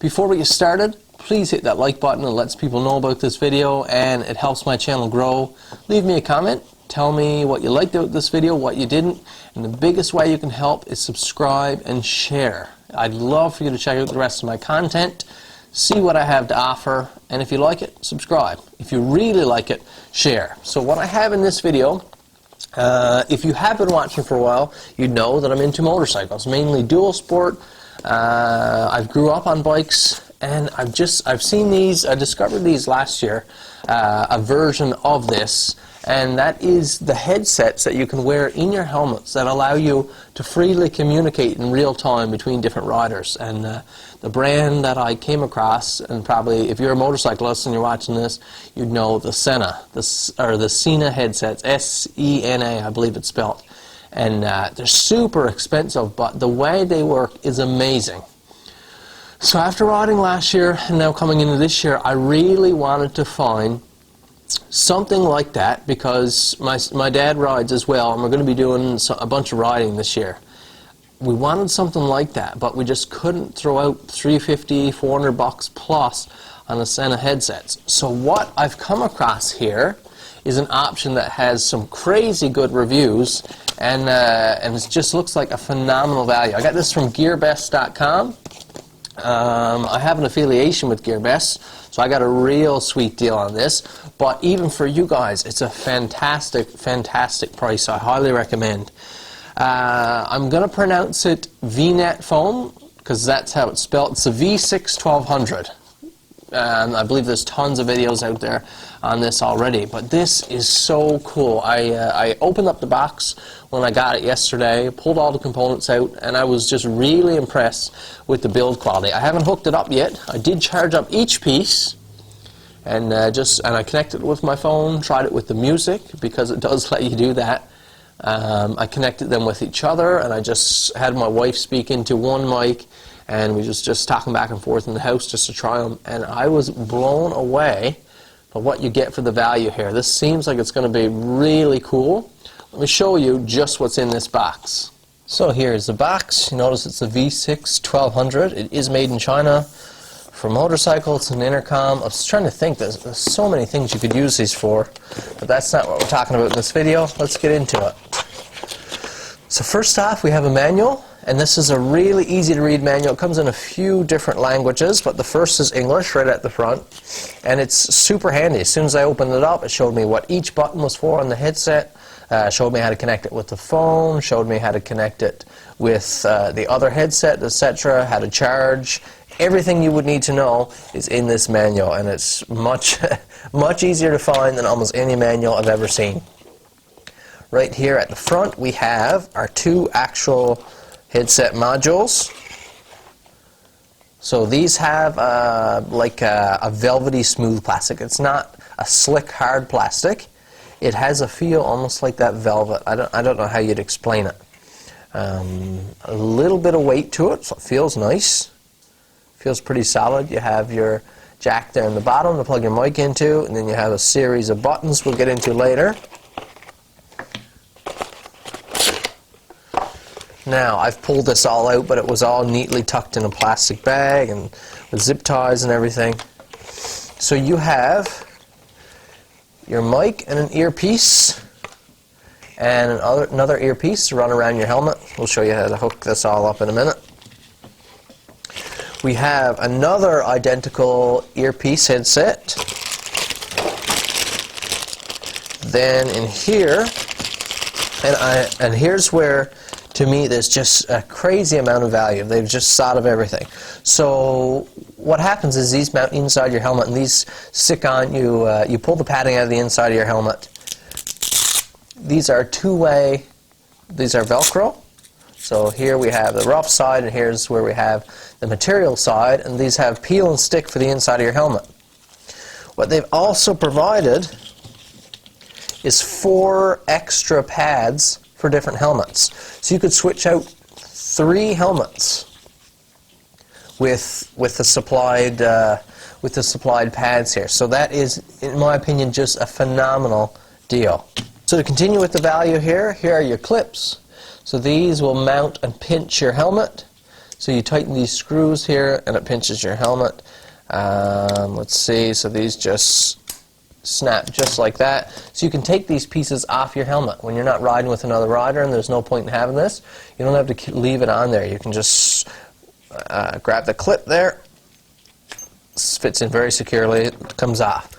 Before we get started, please hit that like button. It lets people know about this video and it helps my channel grow. Leave me a comment. Tell me what you liked about this video, what you didn't. And the biggest way you can help is subscribe and share. I'd love for you to check out the rest of my content, see what I have to offer, and if you like it, subscribe. If you really like it, share. So what I have in this video, if you have been watching for a while, you know that I'm into motorcycles, mainly dual sport. I've grew up on bikes, and I've seen these, I discovered these last year, a version of this, and that is the headsets that you can wear in your helmets that allow you to freely communicate in real time between different riders. And the brand that I came across, and probably if you're a motorcyclist and you're watching this, you'd know the Sena, the Sena headsets, S-E-N-A, I believe it's spelled. And they're super expensive, but the way they work is amazing. So after riding last year and now coming into this year, I really wanted to find something like that, because my dad rides as well, and we're going to be doing a bunch of riding this year. We wanted something like that, but we just couldn't throw out $350, $400 plus on the Sena headsets. So what I've come across here is an option that has some crazy good reviews, and it just looks like a phenomenal value. I got this from GEARBEST.com. I have an affiliation with GEARBEST, so I got a real sweet deal on this. But even for you guys, it's a fantastic, fantastic price. I highly recommend. I'm going to pronounce it VNETPHONE, because that's how it's spelled. It's a V6-1200. I believe there's tons of videos out there on this already, but this is so cool. I opened up the box when I got it yesterday, pulled all the components out, and I was just really impressed with the build quality. I haven't hooked it up yet. I did charge up each piece, and I connected it with my phone, tried it with the music, because it does let you do that. I connected them with each other, and I just had my wife speak into one mic, and we just talking back and forth in the house just to try them, and I was blown away by what you get for the value here. This seems like it's going to be really cool. Let me show you just what's in this box. So here's the box. You notice it's a V6-1200. It is made in China for motorcycles and Intercom. I was trying to think, there's so many things you could use these for, but that's not what we're talking about in this video. Let's get into it. So first off, we have a manual. And this is a really easy to read manual. It comes in a few different languages, but the first is English right at the front. And it's super handy. As soon as I opened it up, it showed me what each button was for on the headset, showed me how to connect it with the phone, showed me how to connect it with the other headset, etc., how to charge. Everything you would need to know is in this manual, and it's much, much easier to find than almost any manual I've ever seen. Right here at the front, we have our two actual headset modules. So these have like a velvety smooth plastic. It's not a slick hard plastic. It has a feel almost like that velvet. I don't know how you'd explain it. A little bit of weight to it, so it feels nice. Feels pretty solid. You have your jack there in the bottom to plug your mic into, and then you have a series of buttons we'll get into later. Now, I've pulled this all out, but it was all neatly tucked in a plastic bag and with zip ties and everything. So you have your mic and an earpiece and another earpiece to run around your helmet. We'll show you how to hook this all up in a minute. We have another identical earpiece headset. Then in here, and here's where, to me, there's just a crazy amount of value. They've just thought of everything. So what happens is these mount inside your helmet, and these stick on. You pull the padding out of the inside of your helmet. These are two-way. These are Velcro. So here we have the rough side, and here's where we have the material side, and these have peel and stick for the inside of your helmet. What they've also provided is 4 extra pads for different helmets. So you could switch out 3 helmets with the supplied pads here. So that is, in my opinion, just a phenomenal deal. So to continue with the value here, here are your clips. So these will mount and pinch your helmet. So you tighten these screws here and it pinches your helmet. Let's see, so these just snap just like that. So you can take these pieces off your helmet when you're not riding with another rider, and there's no point in having this. You don't have to leave it on there. You can just grab the clip there. This fits in very securely. It comes off.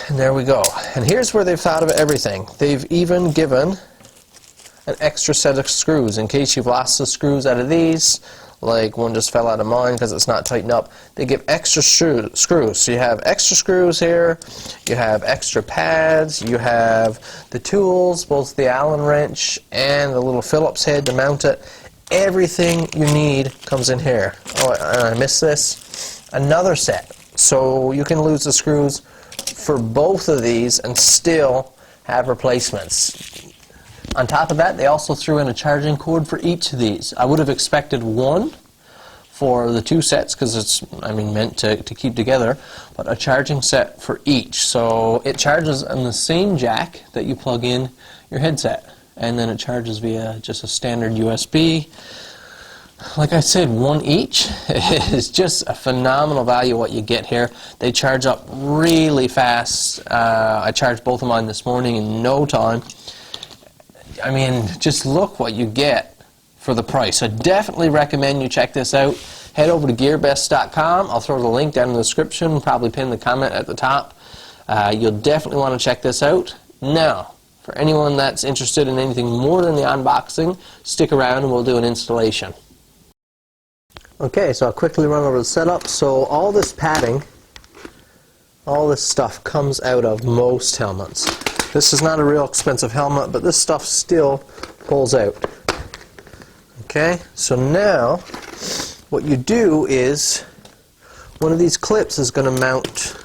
And there we go. And here's where they've thought of everything. They've even given an extra set of screws in case you've lost the screws out of these. Like one just fell out of mine because it's not tightened up. They give extra screws. So you have extra screws here, you have extra pads, you have the tools, both the Allen wrench and the little Phillips head to mount it. Everything you need comes in here. Oh, and I missed this. Another set. So you can lose the screws for both of these and still have replacements. On top of that, they also threw in a charging cord for each of these. I would have expected one for the two sets because it's, meant to keep together, but a charging set for each. So it charges on the same jack that you plug in your headset, and then it charges via just a standard USB. Like I said, one each. It is just a phenomenal value what you get here. They charge up really fast. I charged both of mine this morning in no time. Just look what you get for the price. So definitely recommend you check this out. Head over to GEARBEST.com. I'll throw the link down in the description, probably pin the comment at the top. You'll definitely want to check this out. Now, for anyone that's interested in anything more than the unboxing, stick around and we'll do an installation. Okay, so I'll quickly run over the setup. So all this padding, all this stuff comes out of most helmets. This is not a real expensive helmet, but this stuff still pulls out. Okay, so now what you do is one of these clips is going to mount.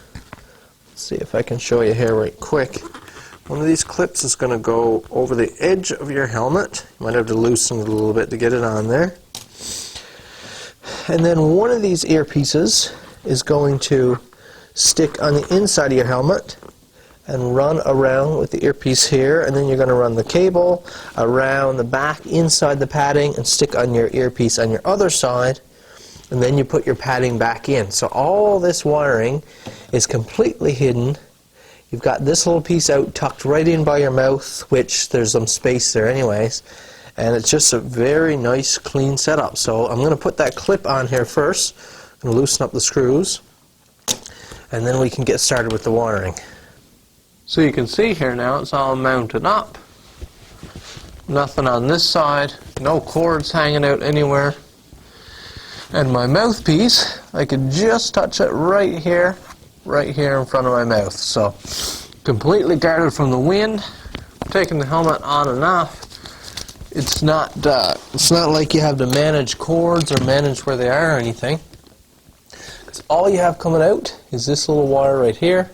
Let's see if I can show you here right quick. One of these clips is going to go over the edge of your helmet. You might have to loosen it a little bit to get it on there. And then one of these earpieces is going to stick on the inside of your helmet and run around with the earpiece here, and then you're going to run the cable around the back inside the padding and stick on your earpiece on your other side, and then you put your padding back in. So all this wiring is completely hidden. You've got this little piece out tucked right in by your mouth, which there's some space there anyways, and it's just a very nice clean setup. So I'm going to put that clip on here first. I'm going to loosen up the screws, and then we can get started with the wiring. So you can see here now it's all mounted up. Nothing on this side, no cords hanging out anywhere. And my mouthpiece, I could just touch it right here in front of my mouth. So completely guarded from the wind. Taking the helmet on and off. It's not like you have to manage cords or manage where they are or anything. Because all you have coming out is this little wire right here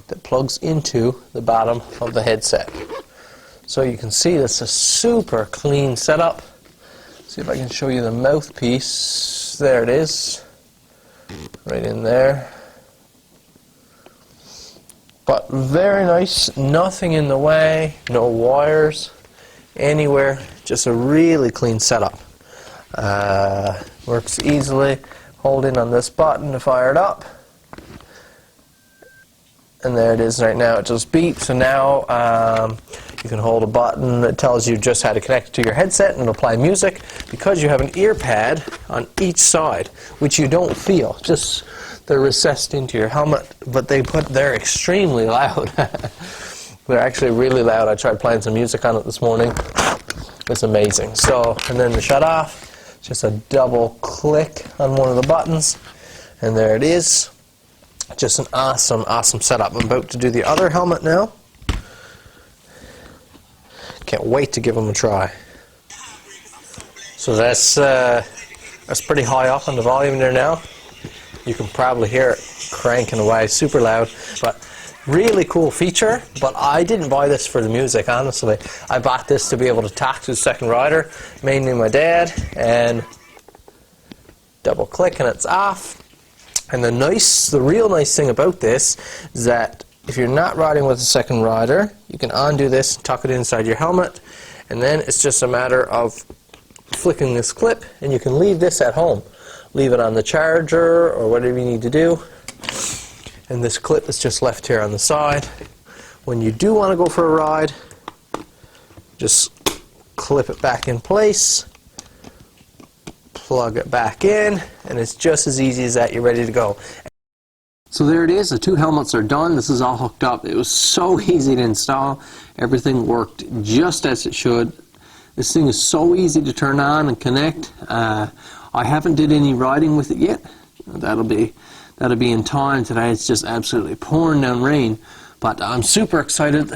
that plugs into the bottom of the headset. So you can see this is a super clean setup. See if I can show you the mouthpiece. There it is, right in there. But very nice, nothing in the way, no wires anywhere, just a really clean setup. Works easily. Hold in on this button to fire it up. And there it is right now, it just beeps. So now you can hold a button that tells you just how to connect it to your headset and apply music, because you have an ear pad on each side, which you don't feel. Just they're recessed into your helmet, but they're extremely loud. They're actually really loud. I tried playing some music on it this morning. It's amazing. So, and then the shut off, just a double click on one of the buttons, and there it is. Just an awesome, awesome setup. I'm about to do the other helmet now. Can't wait to give them a try. So that's pretty high up on the volume there now. You can probably hear it cranking away super loud, but really cool feature. But I didn't buy this for the music, honestly. I bought this to be able to talk to the second rider, mainly my dad, and double click and it's off. And the real nice thing about this is that if you're not riding with a second rider, you can undo this, tuck it inside your helmet, and then it's just a matter of flicking this clip, and you can leave this at home. Leave it on the charger or whatever you need to do. And this clip is just left here on the side. When you do want to go for a ride, just clip it back in place, plug it back in, and it's just as easy as that. You're ready to go. So there it is. The two helmets are done. This is all hooked up. It was so easy to install. Everything worked just as it should. This thing is so easy to turn on and connect. I haven't did any riding with it yet. That'll be in time. Today it's just absolutely pouring down rain. But I'm super excited.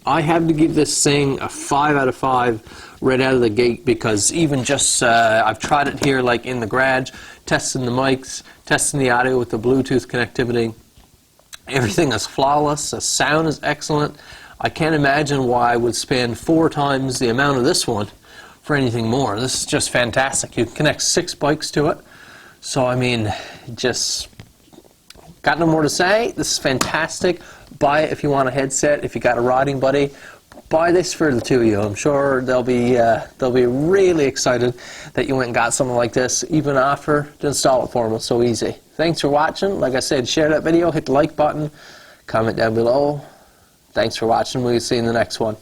I have to give this thing a 5 out of 5 right out of the gate, because even just, I've tried it here like in the garage, testing the mics, testing the audio with the Bluetooth connectivity. Everything is flawless. The sound is excellent. I can't imagine why I would spend 4 times the amount of this one for anything more. This is just fantastic. You can connect 6 bikes to it. So, I mean, just got no more to say. This is fantastic. Buy it if you want a headset. If you got a riding buddy, buy this for the two of you. I'm sure they'll be really excited that you went and got something like this, even after to install it for them. It's so easy. Thanks for watching. Like I said, share that video, hit the like button, comment down below. Thanks for watching. We'll see you in the next one.